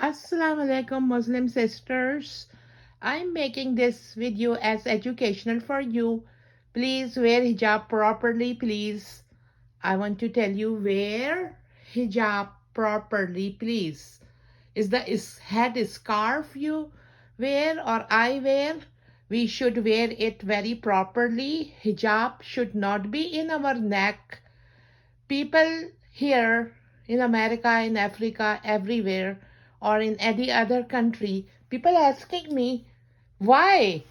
Assalamu alaikum Muslim sisters. I'm making this video as educational for you. Please wear hijab properly, please. I want to tell you wear hijab properly, please. Is the head scarf you wear or I wear? We should wear it very properly. Hijab should not be in our neck. People here in America, in Africa, everywhere, or in any other country, people asking me why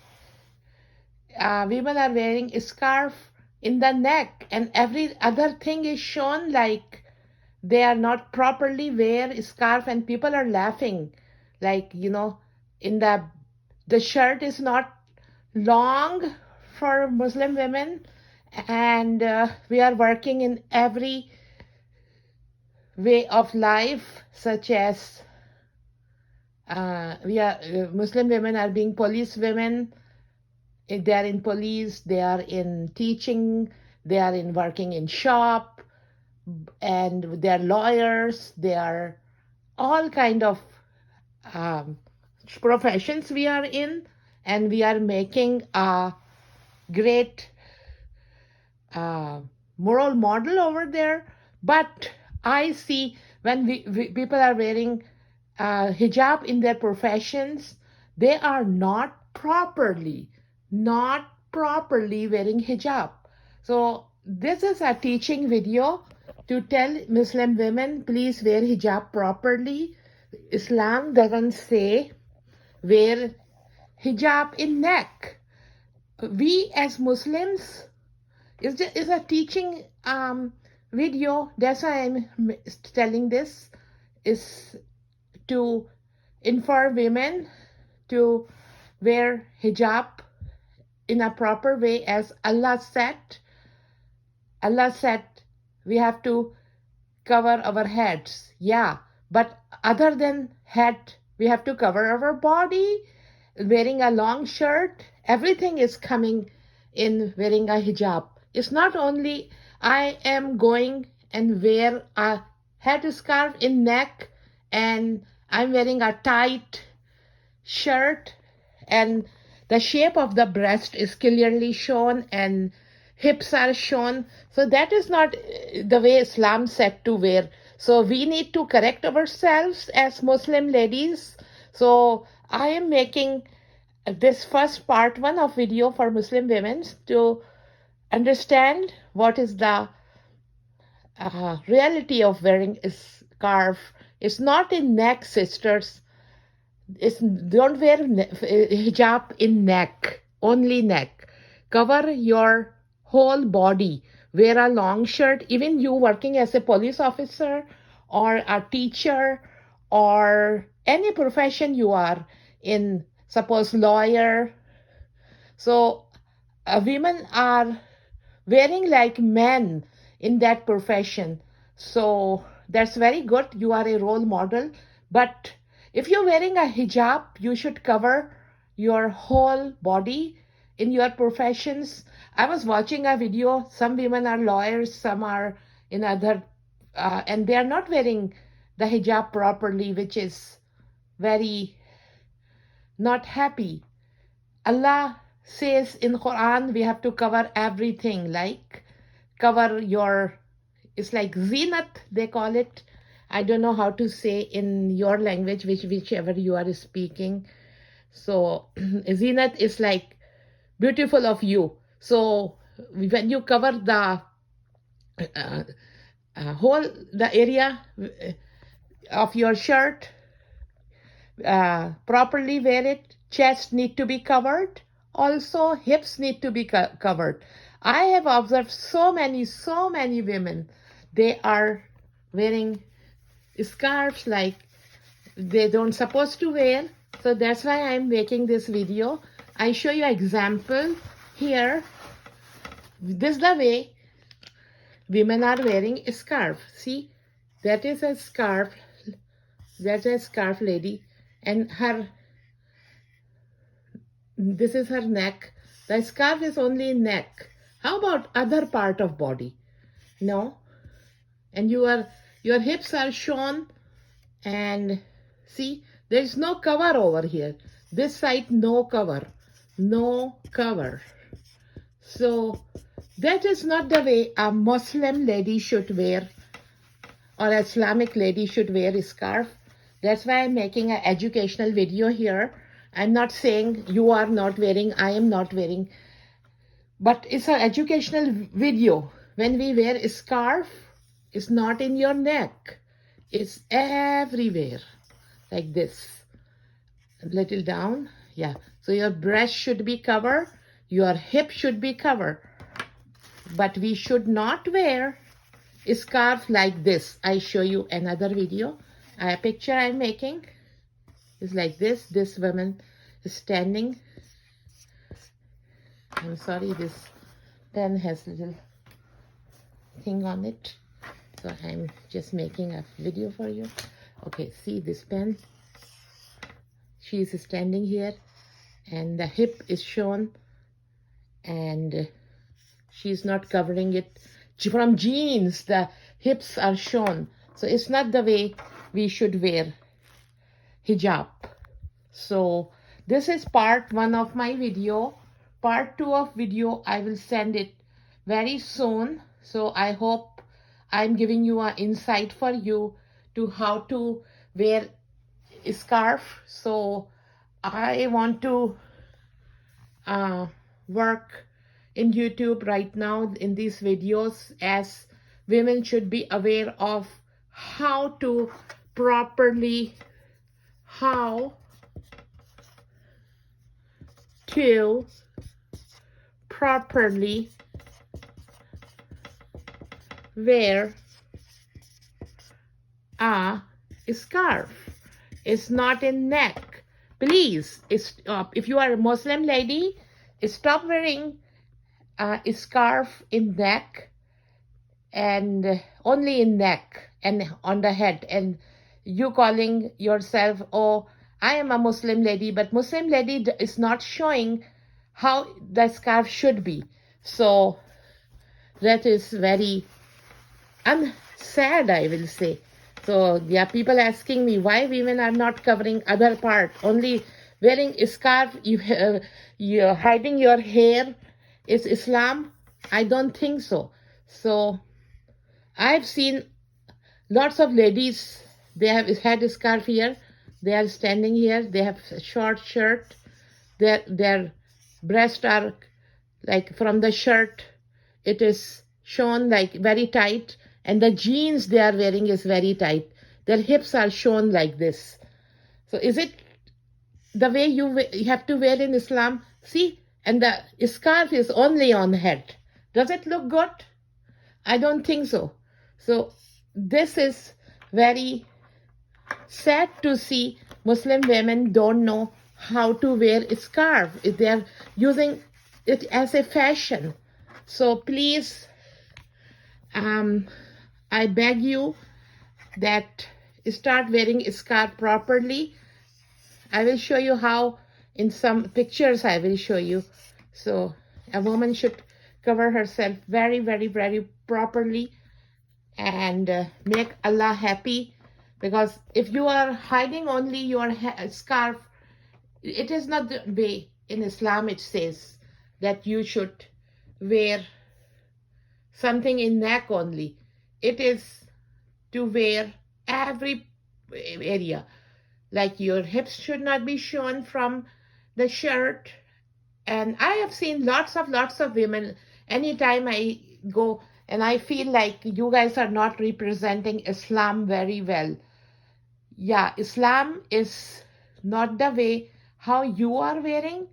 women are wearing a scarf in the neck and every other thing is shown, like they are not properly wear a scarf, and people are laughing, like, in the shirt is not long for Muslim women, and we are working in every way of life, such as Muslim women are being police women. They are in police, they are in teaching, they are in working in shop, and they are lawyers. They are all kind of um, professions we are in, and we are making a great moral model over there. But I see when people are wearing hijab in their professions, they are not properly wearing hijab. So this is a teaching video to tell Muslim women, please wear hijab properly. Islam doesn't say wear hijab in neck. We as Muslims, is a teaching video. That's why I'm telling this, is to inform women to wear hijab in a proper way, as Allah said. Allah said we have to cover our heads, yeah, but other than head, we have to cover our body. Wearing a long shirt, everything is coming in wearing a hijab. It's not only I am going and wear a headscarf in neck and I'm wearing a tight shirt and the shape of the breast is clearly shown and hips are shown. So that is not the way Islam said to wear. So we need to correct ourselves as Muslim ladies. So I am making this first part one of video for Muslim women to understand what is the reality of wearing a scarf. It's not in neck, sisters. Don't wear hijab in neck, only neck. Cover your whole body. Wear a long shirt. Even you working as a police officer or a teacher or any profession you are in, suppose lawyer. So women are wearing like men in that profession. So that's very good. You are a role model. But if you're wearing a hijab, you should cover your whole body in your professions. I was watching a video. Some women are lawyers, some are in other, and they are not wearing the hijab properly, which is very not happy. Allah says in Quran we have to cover everything, like cover your, it's like zinat they call it. I don't know how to say in your language, whichever you are speaking. So zinat is like beautiful of you. So when you cover the whole the area of your shirt, properly wear it. Chest need to be covered. Also, hips need to be covered. I have observed so many women, they are wearing scarves like they don't supposed to wear. So that's why I'm making this video. I show you example here. This is the way women are wearing a scarf. See, that is a scarf. That's a scarf, lady. And this is her neck. The scarf is only neck. How about other part of body? No. And your hips are shown, and See, there is no cover over here. This side, no cover. No cover. So that is not the way a Muslim lady should wear, or an Islamic lady should wear a scarf. That's why I'm making an educational video here. I'm not saying you are not wearing, I am not wearing, but it's an educational video. When we wear a scarf, it's not in your neck. It's everywhere, like this. A little down, yeah. So your breast should be covered, your hip should be covered. But we should not wear a scarf like this. I show you another video. A picture I'm making is like this. This woman is standing. I'm sorry, this pen has a little thing on it. So I'm just making a video for you. Okay, see this pen? She is standing here and the hip is shown and she's not covering it. From jeans, the hips are shown. So it's not the way we should wear hijab. So this is part 1 of my video. Part 2 of video, I will send it very soon. So I hope I'm giving you an insight for you to how to wear a scarf. So I want to work in YouTube right now in these videos, as women should be aware of how to properly wear a scarf. It's not in neck. Please, if you are a Muslim lady, stop wearing a scarf in neck, and only in neck and on the head, and you calling yourself, oh, I am a Muslim lady, but Muslim lady is not showing how the scarf should be. So that is very sad, I will say. So there are people asking me why women are not covering other part, only wearing a scarf, you're hiding your hair. Is Islam? I don't think so. So I've seen lots of ladies, they have had a scarf here, they are standing here, they have a short shirt, their breasts are like from the shirt, it is shown like very tight, and the jeans they are wearing is very tight. Their hips are shown like this. So is it the way you have to wear in Islam? See, and the scarf is only on head. Does it look good? I don't think so. So this is very sad to see Muslim women don't know how to wear a scarf. They are using it as a fashion. So please, I beg you that start wearing a scarf properly. I will show you how, in some pictures I will show you. So a woman should cover herself very, very, very properly and make Allah happy. Because if you are hiding only your scarf, it is not the way in Islam it says that you should wear something in neck only. It is to wear every area. Like your hips should not be shown from the shirt. And I have seen lots of women, anytime I go, and I feel like you guys are not representing Islam very well. Yeah, Islam is not the way how you are wearing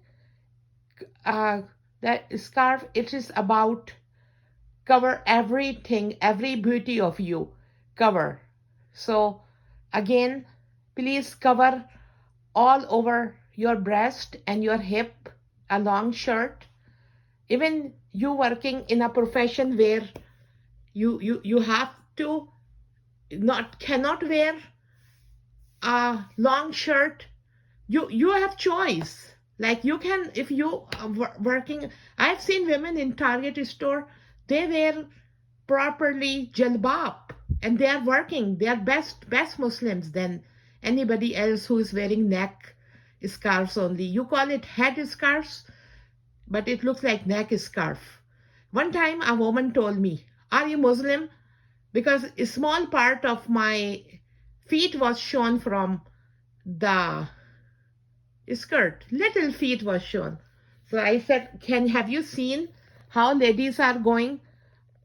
that scarf. It is about cover everything, every beauty of you, cover. So again, please cover all over your breast and your hip, a long shirt. Even you working in a profession where you have to cannot wear a long shirt, you have choice. Like you can, if you are working, I've seen women in Target store, they wear properly jalbab and they are working, they are best Muslims then, anybody else who is wearing neck scarves only. You call it head scarves, but it looks like neck scarf. One time a woman told me, "Are you Muslim?" Because a small part of my feet was shown from the skirt. Little feet was shown. So I said, have you seen how ladies are going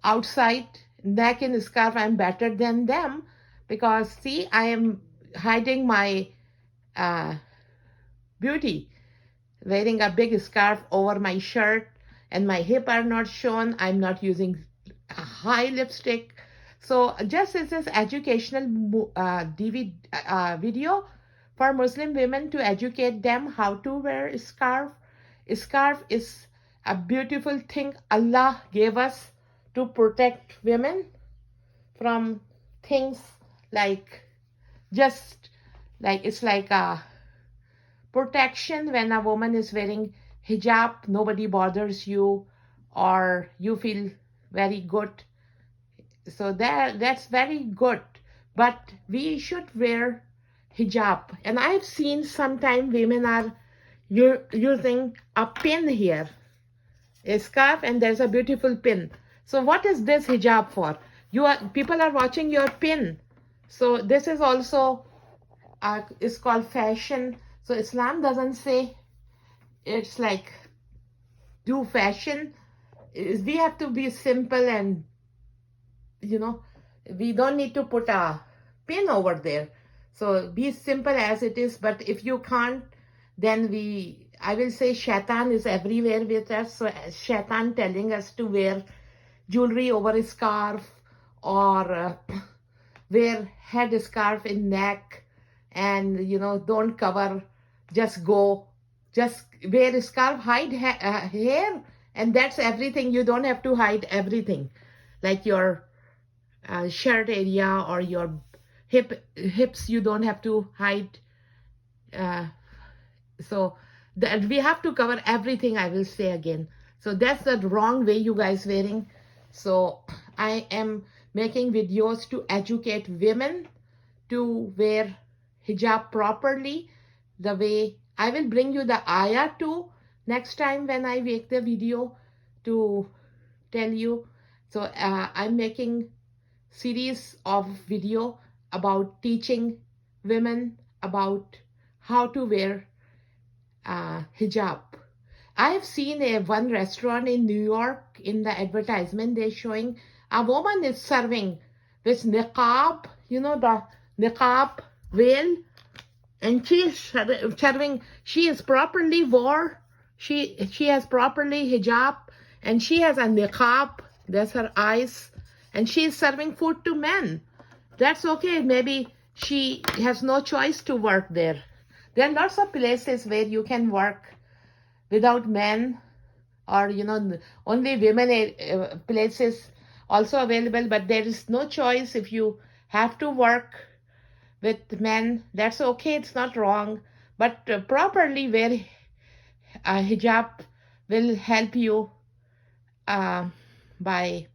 outside, neck in scarf? I'm better than them because see, I am hiding my uh, beauty, wearing a big scarf over my shirt and my hip are not shown. I'm not using a high lipstick. So just as this educational video for Muslim women to educate them how to wear a scarf. A scarf is a beautiful thing Allah gave us to protect women from things like just like it's like a protection. When a woman is wearing hijab, nobody bothers you or you feel very good. So that's very good. But we should wear hijab. And I've seen sometimes women are using a pin here, a scarf, and there's a beautiful pin. So what is this hijab for? People are watching your pin. So this is also it's called fashion. So Islam doesn't say it's like do fashion. We have to be simple and we don't need to put a pin over there. So be simple as it is. But if you can't, then I will say shaitan is everywhere with us. So shaitan telling us to wear jewelry over a scarf or wear head scarf in neck and don't cover, just wear a scarf, hide hair, and that's everything. You don't have to hide everything like your shirt area or your hips. You don't have to hide. So that we have to cover everything, I will say again. So that's the wrong way you guys wearing. So I am making videos to educate women to wear hijab properly. The way I will bring you the ayah too next time when I make the video to tell you. So I'm making series of video about teaching women about how to wear hijab. I have seen one restaurant in New York. In the advertisement, they're showing a woman is serving with niqab, the niqab veil, and she is serving. She is properly wore. She has properly hijab, and she has a niqab. That's her eyes, and she is serving food to men. That's okay. Maybe she has no choice to work there. There are lots of places where you can work without men, or only women places also available, but there is no choice. If you have to work with men, that's okay, it's not wrong, but properly wear hijab will help you by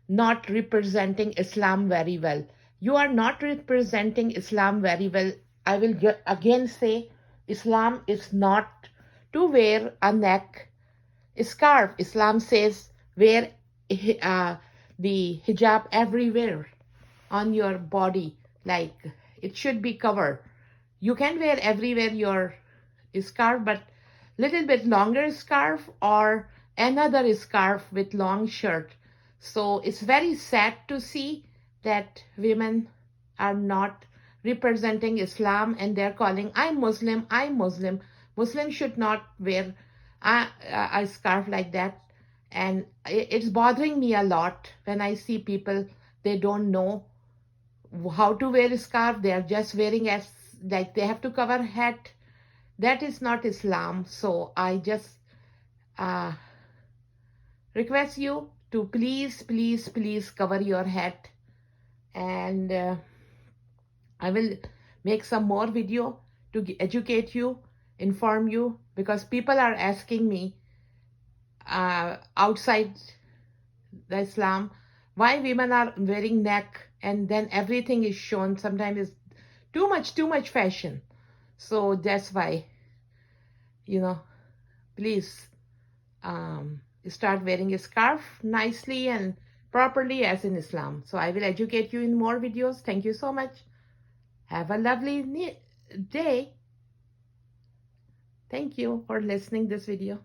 not representing Islam very well. You are not representing Islam very well. I will again say, Islam is not to wear a neck scarf. Islam says wear the hijab everywhere on your body, like it should be covered. You can wear everywhere your scarf, but little bit longer scarf or another scarf with long shirt. So it's very sad to see that women are not representing Islam and they're calling, I'm Muslim, I'm Muslim. Muslims should not wear a scarf like that. And it's bothering me a lot when I see people, they don't know how to wear a scarf. They are just wearing as like they have to cover head. That is not Islam. So I just request you to please, please, please cover your head. And I will make some more video to educate you, inform you, because people are asking me outside the Islam why women are wearing neck and then everything is shown. Sometimes it's too much fashion. So that's why, please start wearing a scarf nicely and properly as in Islam. So I will educate you in more videos. Thank you so much. Have a lovely day. Thank you for listening this video.